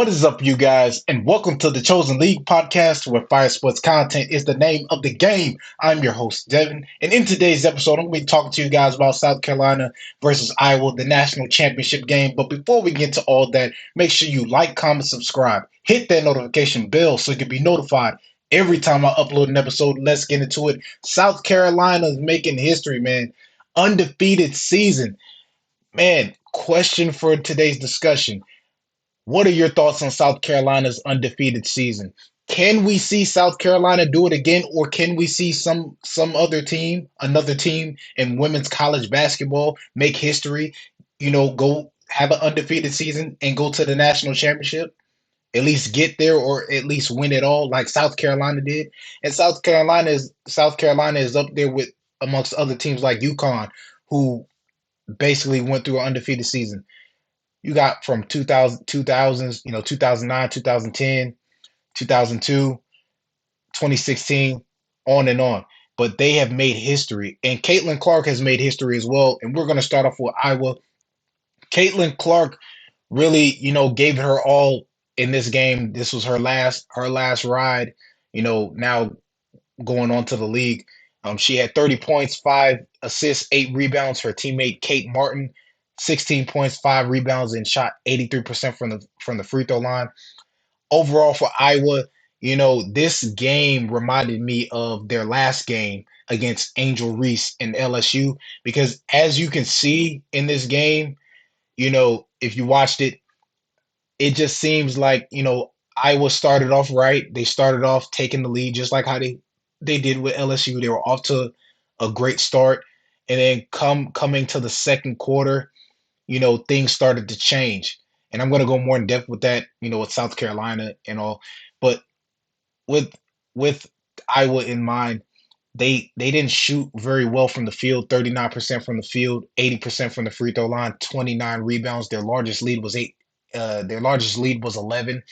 What is up, you guys, and welcome to the Chosen League podcast where fire sports content is the name of the game. I'm your host, Devon, and in today's episode, I'm going to be talking to you guys about South Carolina versus Iowa, the national championship game. But before we get to all that, make sure you like, comment, subscribe, hit that notification bell so you can be notified every time I upload an episode. Let's get into it. South Carolina is making history, man. Undefeated season. Man, question for today's discussion. What are your thoughts on South Carolina's undefeated season? Can we see South Carolina do it again, or can we see some other team, another team in women's college basketball make history? Go have an undefeated season and go to the national championship, at least get there, or at least win it all, like South Carolina did. And South Carolina is up there with amongst other teams like UConn, who basically went through an undefeated season. You got from 2009, 2010, 2002, 2016, on and on. But they have made history. And Caitlin Clark has made history as well. And we're going to start off with Iowa. Caitlin Clark really, gave her all in this game. This was her last ride, now going on to the league. She had 30 points, 5 assists, 8 rebounds. Her teammate Kate Martin, 16 points, 5 rebounds, and shot 83% from the free throw line. Overall for Iowa, this game reminded me of their last game against Angel Reese and LSU, because as you can see in this game, if you watched it, it just seems like, Iowa started off right. They started off taking the lead just like how they did with LSU. They were off to a great start. And then coming to the second quarter, things started to change. And I'm going to go more in depth with that, with South Carolina and all. But with with Iowa in mind, they didn't shoot very well from the field. 39% from the field, 80% from the free throw line, 29 rebounds. Their largest lead was 8. Their largest lead was 11.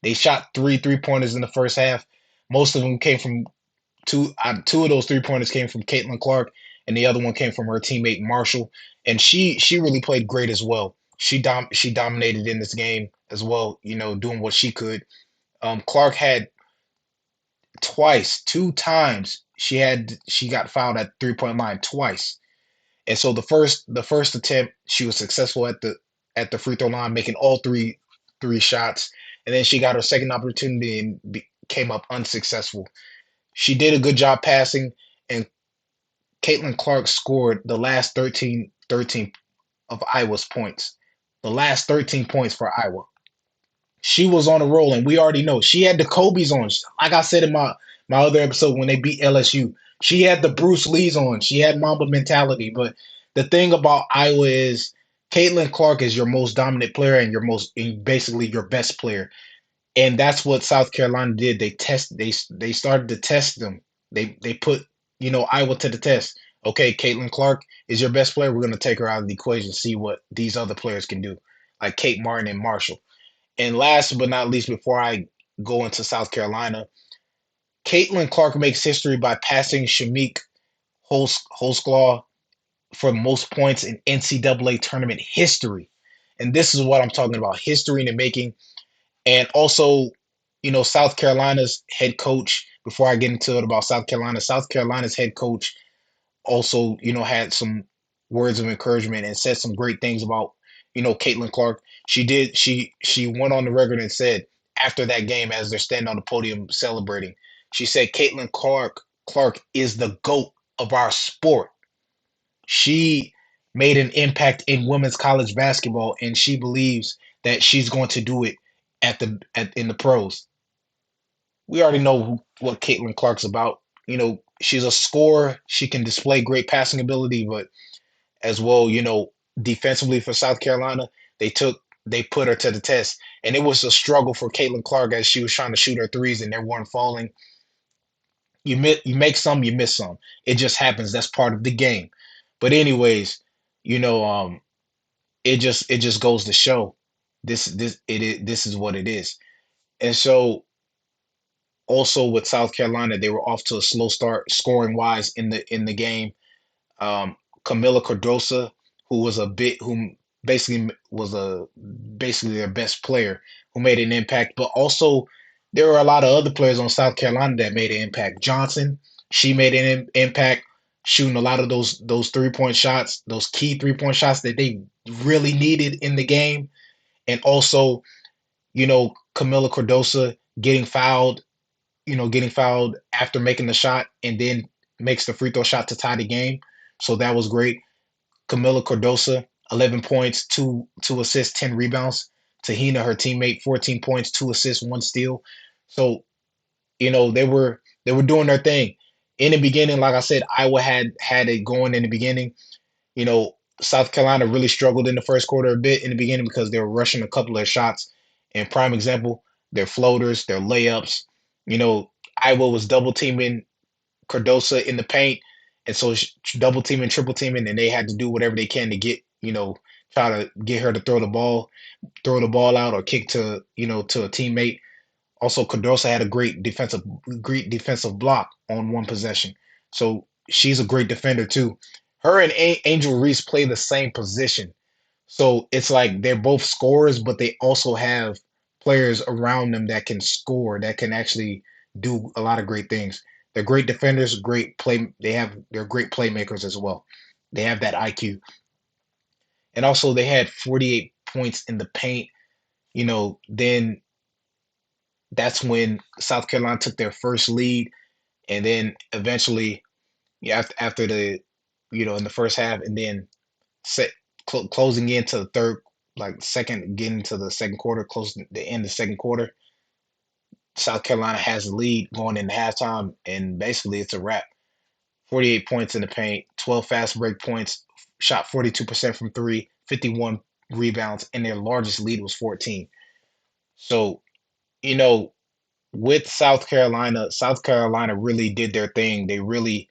They shot 3 3-pointers in the first half. Most of them came from two of those 3 pointers came from Caitlin Clark, and the other one came from her teammate Marshall. And she really played great as well. She dominated in this game as well, doing what she could. Clark had two times she got fouled at 3 point line twice. And so the first attempt, she was successful at the free throw line, making all three shots. And then she got her second opportunity and came up unsuccessful. She did a good job passing, and Caitlin Clark scored the last 13 of Iowa's points. The last 13 points for Iowa. She was on a roll, and we already know she had the Kobe's on. Like I said in my other episode when they beat LSU, she had the Bruce Lee's on. She had Mamba mentality. But the thing about Iowa is Caitlin Clark is your most dominant player and basically your best player. And that's what South Carolina did. They started to test them. They put Iowa to the test. Okay, Caitlin Clark is your best player. We're going to take her out of the equation, see what these other players can do, like Kate Martin and Marshall. And last but not least, before I go into South Carolina, Caitlin Clark makes history by passing Chamique Holdsclaw for most points in NCAA tournament history. And this is what I'm talking about, history in the making. And also, South Carolina's head coach, before I get into it about South Carolina's head coach also, had some words of encouragement and said some great things about, Caitlin Clark. She went on the record and said after that game, as they're standing on the podium celebrating, she said Caitlin Clark is the GOAT of our sport. She made an impact in women's college basketball, and she believes that she's going to do it in the pros. We already know what Caitlin Clark's about. She's a scorer. She can display great passing ability, but as well, defensively for South Carolina, they put her to the test, and it was a struggle for Caitlin Clark as she was trying to shoot her threes and they weren't falling. You make some, you miss some. It just happens. That's part of the game. But anyways, you know, it just goes to show this is what it is. And so also with South Carolina, they were off to a slow start scoring wise in the game. Camila Cardosa, who basically their best player who made an impact. But also there were a lot of other players on South Carolina that made an impact. Johnson, she made an impact shooting a lot of those 3-point shots, those key 3-point shots that they really needed in the game. And also, Camila Cardosa getting fouled after making the shot and then makes the free throw shot to tie the game. So that was great. Camila Cardosa, 11 points, two assists, 10 rebounds. Tahina, her teammate, 14 points, 2 assists, 1 steal. So, they were doing their thing. In the beginning, like I said, Iowa had it going in the beginning. South Carolina really struggled in the first quarter a bit in the beginning because they were rushing a couple of shots. And prime example, their floaters, their layups. You know, Iowa was double teaming Cardosa in the paint, and so double teaming, triple teaming, and they had to do whatever they can to try to get her to throw the ball out or kick to a teammate. Also, Cardosa had a great defensive block on one possession, so she's a great defender too. Her and Angel Reese play the same position, so it's like they're both scorers, but they also have players around them that can score, that can actually do a lot of great things. They're great defenders, great play. They're great playmakers as well. They have that IQ, and also they had 48 points in the paint. Then that's when South Carolina took their first lead, and then eventually, yeah, after in the first half, and then set closing into the third, like second, getting to the second quarter, close to the end of the second quarter. South Carolina has the lead going into halftime, and basically it's a wrap. 48 points in the paint, 12 fast break points, shot 42% from three, 51 rebounds, and their largest lead was 14. So, you know, with South Carolina really did their thing. They really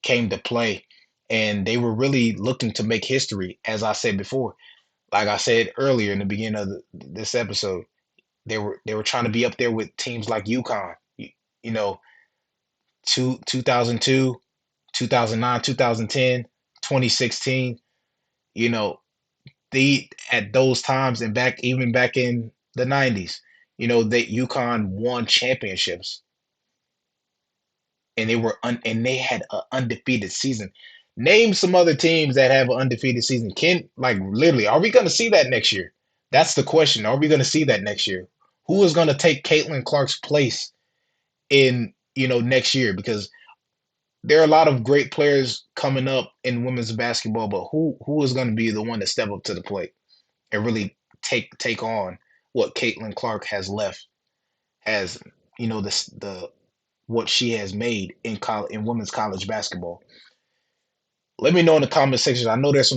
came to play, and they were really looking to make history, as I said before. Like I said earlier in the beginning of this episode, they were trying to be up there with teams like UConn. You know, 2002, 2009, 2010, 2016. You know, they at those times and back in the 90s. That UConn won championships, and they had an undefeated season. Name some other teams that have an undefeated season. Like literally, are we going to see that next year? That's the question. Are we going to see that next year? Who is going to take Caitlin Clark's place in next year? Because there are a lot of great players coming up in women's basketball, but who is going to be the one to step up to the plate and really take on what Caitlin Clark has the what she has made in women's college basketball. Let me know in the comment section. I know there's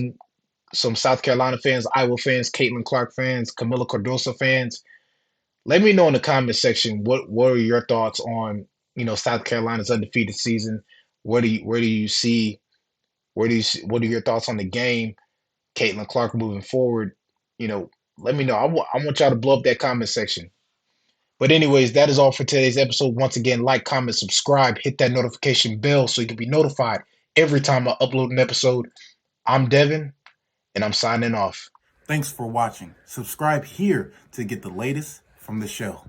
some South Carolina fans, Iowa fans, Caitlin Clark fans, Camila Cardosa fans. Let me know in the comment section what are your thoughts on South Carolina's undefeated season. Where do you see what are your thoughts on the game? Caitlin Clark moving forward. You know, let me know. I want y'all to blow up that comment section. But anyways, that is all for today's episode. Once again, like, comment, subscribe, hit that notification bell so you can be notified every time I upload an episode. I'm Devon, and I'm signing off. Thanks for watching. Subscribe here to get the latest from the show.